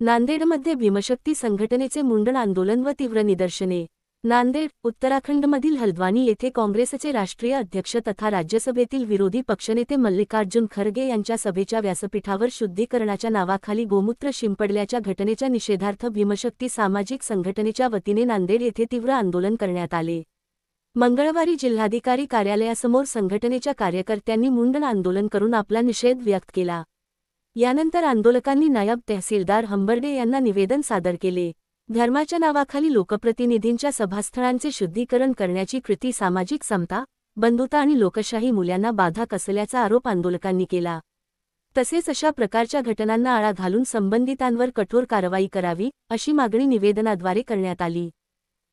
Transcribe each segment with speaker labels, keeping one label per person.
Speaker 1: नांदेडमध्ये भीमशक्ती संघटनेचे मुंडन आंदोलन व तीव्र निदर्शने। नांदेड, उत्तराखंडमधील हल्द्वानी येथे काँग्रेसचे राष्ट्रीय अध्यक्ष तथा राज्यसभेतील विरोधी पक्षनेते मल्लिकार्जुन खरगे यांच्या सभेच्या व्यासपीठावर शुद्धीकरणाच्या नावाखाली गोमूत्र शिंपडल्याच्या घटनेच्या निषेधार्थ भीमशक्ती सामाजिक संघटनेच्या वतीने नांदेड येथे तीव्र आंदोलन करण्यात आले। मंगळवारी जिल्हाधिकारी कार्यालयासमोर संघटनेच्या कार्यकर्त्यांनी मुंडन आंदोलन करून आपला निषेध व्यक्त केला। यानंतर आंदोलकांनी नायब तहसीलदार हंबर्डे यांना निवेदन सादर केले। धर्माच्या नावाखाली लोकप्रतिनिधींच्या सभास्थळांचे शुद्धीकरण करण्याची कृती सामाजिक समता, बंधुता आणि लोकशाही मूल्यांना बाधक असल्याचा आरोप आंदोलकांनी केला। तसेच अशा प्रकारच्या घटनांना आळा घालून संबंधितांवर कठोर कारवाई करावी, अशी मागणी निवेदनाद्वारे करण्यात आली।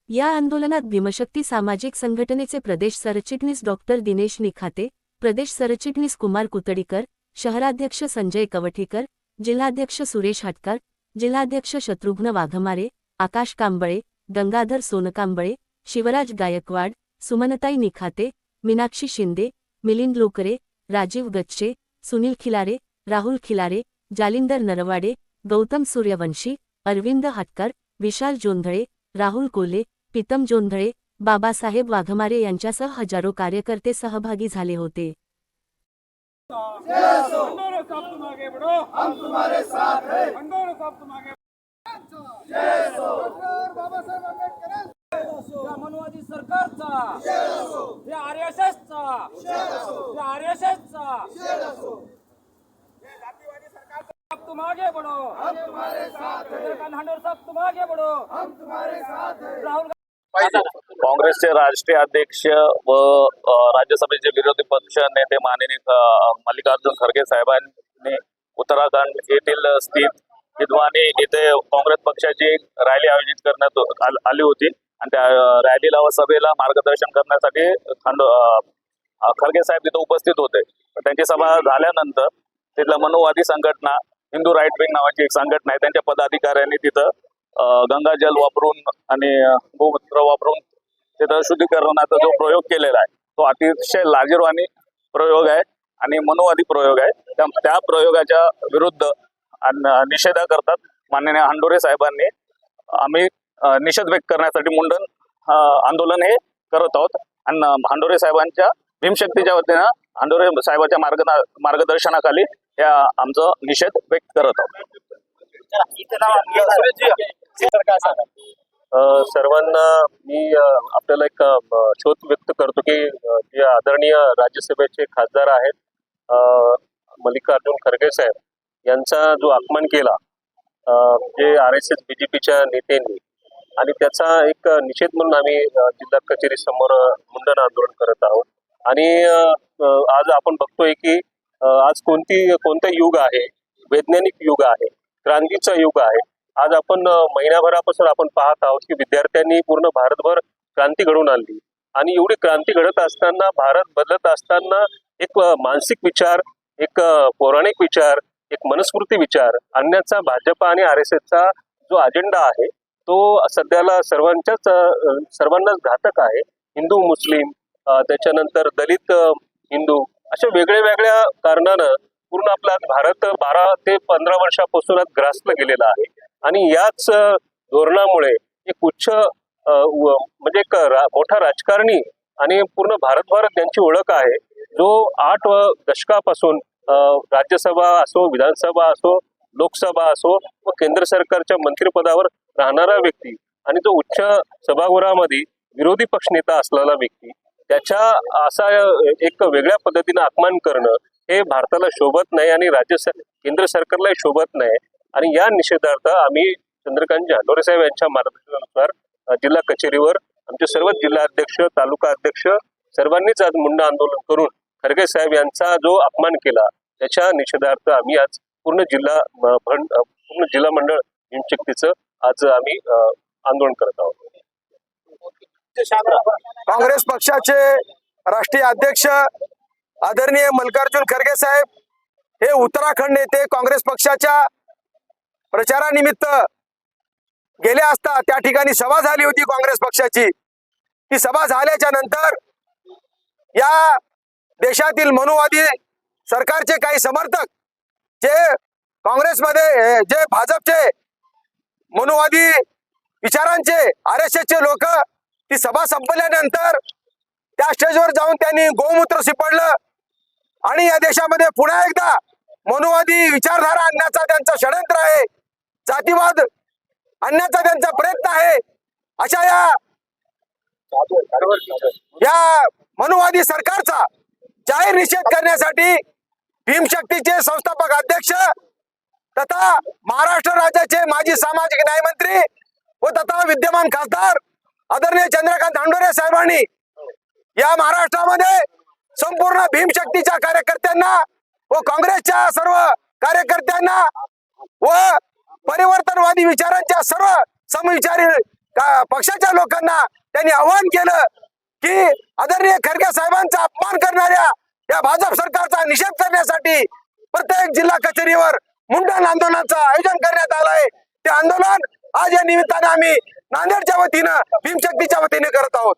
Speaker 1: या आंदोलनात भीमशक्ती सामाजिक संघटनेचे प्रदेश सरचिटणीस डॉक्टर दिनेश निखाते, प्रदेश सरचिटणीस कुमार कुतडीकर, शहराध्यक्ष संजय कवठीकर, जिल्हाध्यक्ष सुरेश हटकर, जिल्हाध्यक्ष शत्रुघ्न वाघमारे, आकाश कांबळे, गंगाधर सोनकांबळे, शिवराज गायकवाड, सुमनताई निखाते, मीनाक्षी शिंदे, मिलिंद लोकरे, राजीव गच्चे, सुनील खिलारे, राहुल खिलारे, जालिंदर नरवाडे, गौतम सूर्यवंशी, अरविंद हटकर, विशाल जोंधळे, राहुल कोल्हे, प्रीतम जोंधळे, बाबासाहेब वाघमारे यांच्यासह हजारो कार्यकर्ते सहभागी झाले होते।
Speaker 2: आंदोलन साहब तुम आगे बढ़ो, हम तुम्हारे साथ हैं। आंदोलन साहब तुम आगे जय हो डॉक्टर बाबासाहेब आंबेडकर या मनवादी सरकारचा या आरएसएसचा या आरएसएसचा ये जातीवादी सरकारचा तुम आगे बढ़ो, हम तुम्हारे साथ हैं। चंद्रकांत साहब तुम आगे बढ़ो, हम तुम्हारे साथ हैं। राहुल
Speaker 3: काँग्रेसचे राष्ट्रीय अध्यक्ष व राज्यसभेचे विरोधी पक्ष नेते माननीय मल्लिकार्जुन खरगे साहेबांनी उत्तराखंड येथील स्थित हल्द्वानी येथे काँग्रेस पक्षाची रॅली आयोजित करण्यात आली होती आणि त्या रॅलीला व सभेला मार्गदर्शन करण्यासाठी खरगे साहेब तिथे उपस्थित होते। त्यांची सभा झाल्यानंतर तिथल्या मनुवादी संघटना हिंदू राईट विंग नावाची एक संघटना आहे, त्यांच्या पदाधिकाऱ्यांनी तिथं गंगाजल वापरून आणि गोमूत्र वापरून तिथं शुद्धीकरणाचा जो प्रयोग केलेला आहे तो अतिशय लाजिरवाणी प्रयोग आहे आणि मनुवादी प्रयोग आहे। त्या प्रयोगाच्या विरुद्ध निषेध करतात माननीय हंडोरे साहेबांनी आम्ही निषेध व्यक्त करण्यासाठी मुंडन आंदोलन हे करत आहोत आणि हंडोरे साहेबांच्या भीमशक्तीच्या वतीनं हंडोरे साहेबांच्या मार्गदर्शनाखाली या आमचं निषेध व्यक्त करत आहोत।
Speaker 4: सर्वांना मी आपल्याला एक शोध व्यक्त करतो की जे आदरणीय राज्यसभेचे खासदार आहेत मल्लिकार्जुन खरगे साहेब यांचा जो अपमान केला जे आरएसएस बीजेपीच्या नेत्यांनी आणि त्याचा एक निषेध म्हणून आम्ही जिल्हा कचेरी समोर मुंडन आंदोलन करत आहोत। आणि आज आपण बघतोय की आज कोणतं युग आहे, वैज्ञानिक युग आहे, क्रांतीचा युग आहे। आज आपण महिनाभरापासून आपण पाहत आहोत की विद्यार्थ्यांनी पूर्ण भारतभर क्रांती घडवून आणली आणि एवढी क्रांती घडत असताना, भारत बदलत असताना एक मानसिक विचार, एक पौराणिक विचार, एक मनुस्मृती विचार आणण्याचा भाजपा आणि आरएसएसचा जो अजेंडा आहे तो सध्याला सर्वांनाच घातक आहे। हिंदू मुस्लिम त्याच्यानंतर दलित हिंदू अशा वेगळ्या कारणानं पूर्ण आपला भारत 12 ते 15 वर्षापासून ग्रासला गेलेला आहे आणि याच धोरणामुळे एक उच्च म्हणजे एक मोठा राजकारणी आणि पूर्ण भारतभर त्यांची ओळख आहे जो 8 दशकापासून राज्यसभा असो, विधानसभा असो, लोकसभा असो व केंद्र सरकारच्या मंत्रिपदावर राहणारा व्यक्ती आणि जो उच्च सभागृहामध्ये विरोधी पक्षनेता असलेला व्यक्ती त्याच्या असा एक वेगळ्या पद्धतीने अपमान करणं हे भारताला शोभत नाही आणि केंद्र सरकारला शोभत नाही। आणि या निषेधार्थ आम्ही चंद्रकांत हंडोरे साहेब यांच्या मार्गदर्शनानुसार जिल्हा कचेरीवर आमचे सर्व जिल्हा अध्यक्ष, तालुका अध्यक्ष सर्वांनीच आज मुंडन आंदोलन करून खरगे साहेब यांचा जो अपमान केला त्याच्या निषेधार्थ आम्ही आज पूर्ण जिल्हा मंडळ भीमशक्तीचं आज आम्ही आंदोलन करत आहोत।
Speaker 5: काँग्रेस पक्षाचे राष्ट्रीय अध्यक्ष आदरणीय मल्लिकार्जुन खरगे साहेब हे उत्तराखंड येथे काँग्रेस पक्षाच्या प्रचारानिमित्त गेले असता त्या ठिकाणी सभा झाली होती काँग्रेस पक्षाची। ती सभा झाल्याच्या नंतर या देशातील मनुवादी सरकारचे काही समर्थक जे काँग्रेसमध्ये जे भाजपचे मनुवादी विचारांचे RSSचे लोक ती सभा संपल्यानंतर त्या स्टेजवर जाऊन त्यांनी गोमूत्र शिपडलं आणि या देशामध्ये पुन्हा एकदा मनुवादी विचारधारा आणण्याचा त्यांचा षडयंत्र आहे, जातीवाद आणण्याचा त्यांचा प्रयत्न आहे. अशा या मनुवादी सरकारचा जाहीर निषेध करण्यासाठी भीमशक्तीचे संस्थापक अध्यक्ष तथा महाराष्ट्र राज्याचे माजी सामाजिक न्याय मंत्री व तथा विद्यमान खासदार आदरणीय चंद्रकांत हंडोरे साहेबांनी या महाराष्ट्रामध्ये संपूर्ण भीमशक्तीच्या कार्यकर्त्यांना व काँग्रेसच्या सर्व कार्यकर्त्यांना व परिवर्तनवादी विचारांच्या सर्व समविचारी पक्षाच्या लोकांना त्यांनी आवाहन केलं की आदरणीय खरगे साहेबांचा अपमान करणाऱ्या या भाजप सरकारचा निषेध करण्यासाठी प्रत्येक जिल्हा कचेरीवर मुंडन आंदोलनाचं आयोजन करण्यात आलंय. ते आंदोलन आज या निमित्ताने आम्ही नांदेडच्या वतीनं भीमशक्तीच्या वतीने करत आहोत.